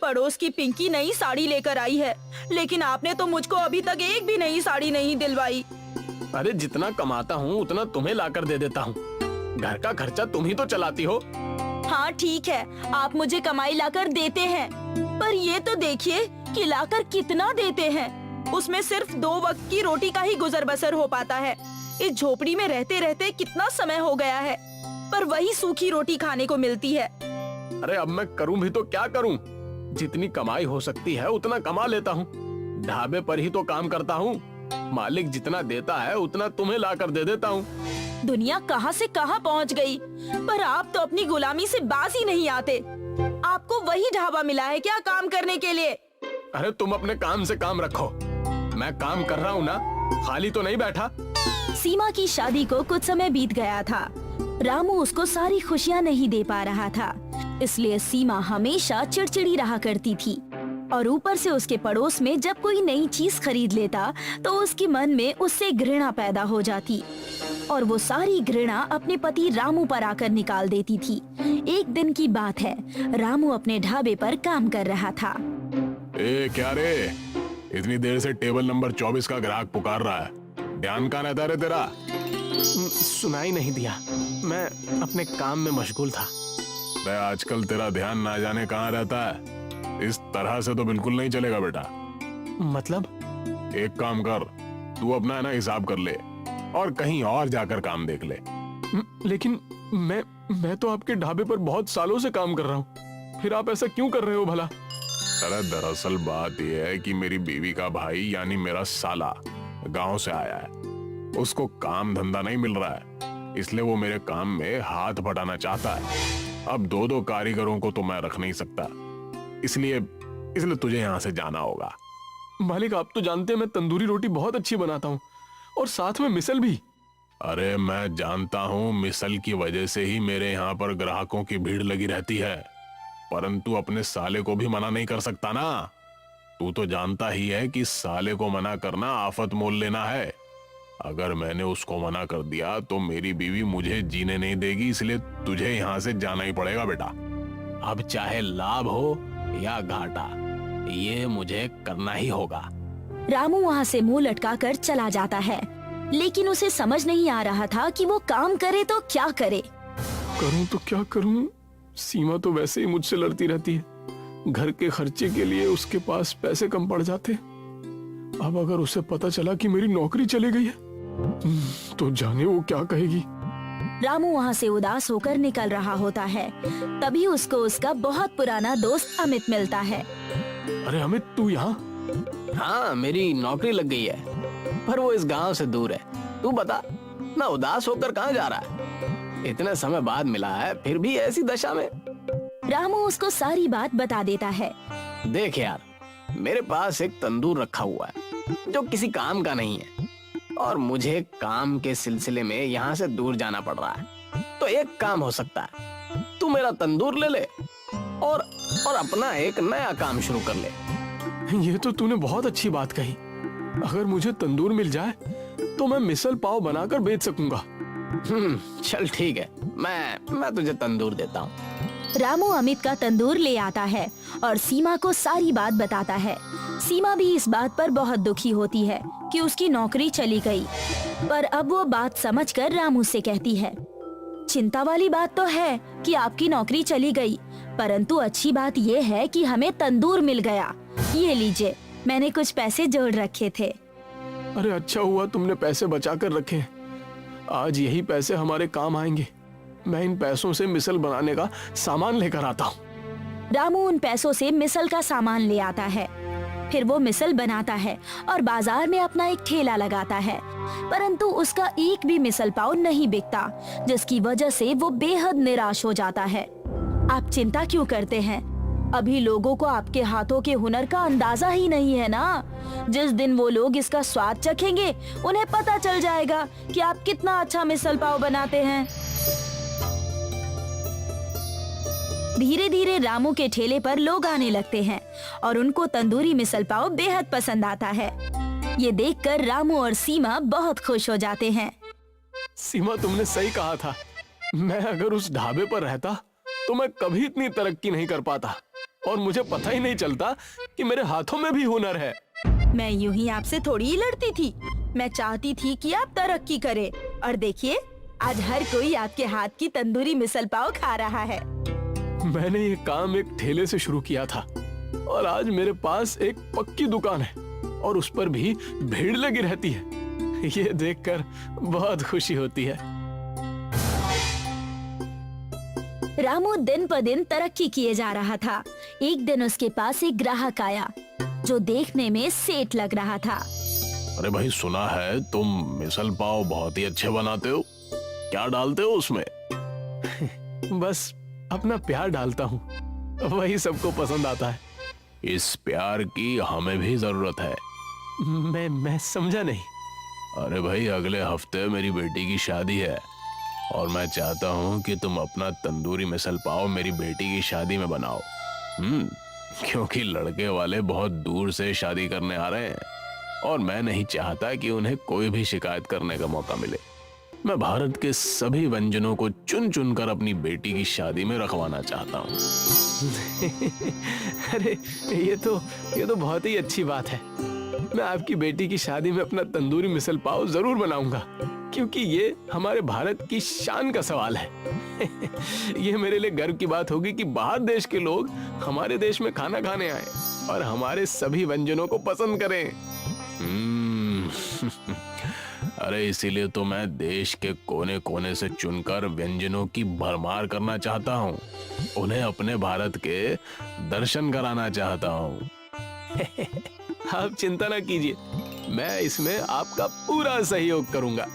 पड़ोस की पिंकी नई साड़ी लेकर आई है, लेकिन आपने तो मुझको अभी तक एक भी नई साड़ी नहीं दिलवाई। अरे जितना कमाता हूँ उतना तुम्हें लाकर दे देता हूँ। घर का खर्चा तुम ही तो चलाती हो। हाँ ठीक है, आप मुझे कमाई लाकर देते हैं, पर ये तो देखिए कि लाकर कितना देते हैं। उसमें सिर्फ 2 वक्त की रोटी का ही गुजर बसर हो पाता है। इस झोपड़ी में रहते रहते कितना समय हो गया है, पर वही सूखी रोटी खाने को मिलती है। अरे अब मैं करूँ भी तो क्या करूँ? जितनी कमाई हो सकती है उतना कमा लेता हूँ। ढाबे पर ही तो काम करता हूँ। मालिक जितना देता है उतना तुम्हें लाकर दे देता हूँ। दुनिया कहाँ से कहाँ पहुँच गई, पर आप तो अपनी गुलामी से बाज ही नहीं आते। आपको वही ढाबा मिला है क्या काम करने के लिए? अरे तुम अपने काम से काम रखो। मैं काम कर रहा हूँ ना, खाली तो नहीं बैठा। सीमा की शादी को कुछ समय बीत गया था। रामू उसको सारी खुशियाँ नहीं दे पा रहा था, इसलिए सीमा हमेशा चिड़चिड़ी रहा करती थी। और ऊपर से उसके पड़ोस में जब कोई नई चीज खरीद लेता तो उसके मन में उससे घृणा पैदा हो जाती, और वो सारी घृणा अपने पति रामू पर आकर निकाल देती थी। एक दिन की बात है, रामू अपने ढाबे पर काम कर रहा था। ए क्या रे, इतनी देर से टेबल नंबर 24 का ग्राहक पुकार रहा है, ध्यान कहाँ रहता रे तेरा? सुनाई नहीं दिया, मैं अपने काम में मशगूल था। बे आजकल तेरा ध्यान ना जाने कहाँ रहता है। इस तरह से तो बिल्कुल नहीं चलेगा बेटा। मतलब? एक काम कर, तू अपना है ना हिसाब कर ले और कहीं और जाकर काम देख ले। लेकिन मैं तो आपके ढाबे पर बहुत सालों से काम कर रहा हूँ, फिर आप ऐसा क्यों कर रहे हो भला? अरे दरअसल बात यह है कि मेरी बीवी का भाई यानी मेरा साला गांव से आया है। उसको काम धंधा नहीं मिल रहा है, इसलिए वो मेरे काम में हाथ बटाना चाहता है। अब 2-2 कारीगरों को तो मैं रख नहीं सकता, इसलिए तुझे यहाँ से जाना होगा। मालिक आप तो जानते हैं मैं तंदूरी रोटी बहुत अच्छी बनाता हूँ, और साथ में मिसल भी। अरे मैं जानता हूँ, मिसल की वजह से ही मेरे यहाँ पर ग्राहकों की भीड़ लगी रहती है, परंतु अपने साले को भी मना नहीं कर सकता ना। तू तो जानता ही है कि साले को मना करना आफत मोल लेना है। अगर मैंने उसको मना कर दिया तो मेरी बीवी मुझे जीने नहीं देगी, इसलिए तुझे यहाँ से जाना ही पड़ेगा बेटा। अब चाहे लाभ हो या घाटा, ये मुझे करना ही होगा। रामू वहाँ से मुंह लटकाकर चला जाता है, लेकिन उसे समझ नहीं आ रहा था कि वो काम करे तो क्या करे। करूं तो क्या करूं? सीमा तो वैसे ही मुझसे लड़ती रहती है। घर के खर्चे के लिए उसके पास पैसे कम पड़ जाते। अब अगर उसे पता चला कि मेरी नौकरी चली गई है तो जाने वो क्या कहेगी। रामू वहाँ से उदास होकर निकल रहा होता है, तभी उसको उसका बहुत पुराना दोस्त अमित मिलता है। अरे अमित, तू यहाँ? हाँ, मेरी नौकरी लग गई है, पर वो इस गांव से दूर है। तू बता, ना उदास होकर कहाँ जा रहा है? इतने समय बाद मिला है, फिर भी ऐसी दशा में। रामू उसको सारी बात बता देता है। देख यार, मेरे पास एक तंदूर रखा हुआ है जो किसी काम का नहीं है, और मुझे काम के सिलसिले में यहाँ से दूर जाना पड़ रहा है। तो एक काम हो सकता है, तू मेरा तंदूर ले ले और अपना एक नया काम शुरू कर ले। ये तो तूने बहुत अच्छी बात कही। अगर मुझे तंदूर मिल जाए तो मैं मिसल पाव बनाकर बेच सकूंगा। चल ठीक है, मैं तुझे तंदूर देता हूँ। रामू अमित का तंदूर ले आता है और सीमा को सारी बात बताता है। सीमा भी इस बात पर बहुत दुखी होती है कि उसकी नौकरी चली गई, पर अब वो बात समझकर रामू से कहती है, चिंता वाली बात तो है कि आपकी नौकरी चली गई, परंतु अच्छी बात ये है कि हमें तंदूर मिल गया। ये लीजिए, मैंने कुछ पैसे जोड़ रखे थे। अरे अच्छा हुआ तुमने पैसे बचा कर रखे। आज यही पैसे हमारे काम आएंगे। मैं इन पैसों से मिसल बनाने का सामान लेकर आता हूँ। रामू उन पैसों से मिसल का सामान ले आता है, फिर वो मिसल बनाता है और बाजार में अपना एक ठेला लगाता है, परंतु उसका एक भी मिसल पाव नहीं बिकता, जिसकी वजह से वो बेहद निराश हो जाता है। आप चिंता क्यों करते हैं? अभी लोगों को आपके हाथों के हुनर का अंदाजा ही नहीं है ना। जिस दिन वो लोग इसका स्वाद चखेंगे, उन्हें पता चल जाएगा कि आप कितना अच्छा मिसल पाव बनाते हैं। धीरे धीरे रामू के ठेले पर लोग आने लगते हैं और उनको तंदूरी मिसल पाव बेहद पसंद आता है। ये देखकर रामू और सीमा बहुत खुश हो जाते हैं। सीमा, तुमने सही कहा था। मैं अगर उस ढाबे पर रहता तो मैं कभी इतनी तरक्की नहीं कर पाता। और मुझे पता ही नहीं चलता कि मेरे हाथों में भी हुनर है। मैं यूं ही आपसे थोड़ी ही लड़ती थी। मैं चाहती थी कि आप तरक्की करें और देखिए आज हर कोई आपके हाथ की तंदूरी मिसल पाव खा रहा है। मैंने ये काम एक ठेले से शुरू किया था और आज मेरे पास एक पक्की दुकान है और उस पर भी भीड़ लगी रहती है। ये देखकर बहुत खुशी होती है। रामू दिन पर दिन तरक्की किए जा रहा था। एक दिन उसके पास एक ग्राहक आया जो देखने में सेठ लग रहा था। अरे भाई, सुना है तुम मिसल पाव बहुत ही अच्छे बनाते हो। क्या डालते हो उसमें? बस अपना प्यार डालता हूँ, वही सबको पसंद आता है। इस प्यार की हमें भी जरूरत है। मैं समझा नहीं। अरे भाई, अगले हफ्ते मेरी बेटी की शादी है और मैं चाहता हूँ कि तुम अपना तंदूरी मिसल पाव मेरी बेटी की शादी में बनाओ। क्योंकि लड़के वाले बहुत दूर से शादी करने आ रहे हैं और मैं नहीं चाहता कि उन्हें कोई भी शिकायत करने का मौका मिले। मैं भारत के सभी व्यंजनों को चुन चुन कर अपनी बेटी की शादी में रखवाना चाहता हूँ। अरे ये तो बहुत ही अच्छी बात है। मैं आपकी बेटी की शादी में अपना तंदूरी मिसल पाव जरूर बनाऊंगा, क्योंकि ये हमारे भारत की शान का सवाल है। ये मेरे लिए गर्व की बात होगी कि बाहर देश के लोग हमारे देश में खाना खाने आए और हमारे सभी व्यंजनों को पसंद करें। अरे इसीलिए तो मैं देश के कोने कोने से चुनकर व्यंजनों की भरमार करना चाहता हूँ। उन्हें अपने भारत के दर्शन कराना चाहता हूँ। आप चिंता ना कीजिए, मैं इसमें आपका पूरा सहयोग करूंगा।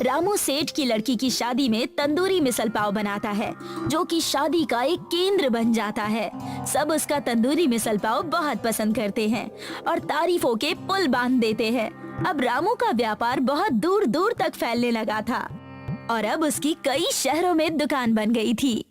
रामू सेठ की लड़की की शादी में तंदूरी मिसल पाव बनाता है, जो कि शादी का एक केंद्र बन जाता है। सब उसका तंदूरी मिसल पाव बहुत पसंद करते हैं और तारीफों के पुल बांध देते हैं। अब रामू का व्यापार बहुत दूर दूर तक फैलने लगा था और अब उसकी कई शहरों में दुकान बन गई थी।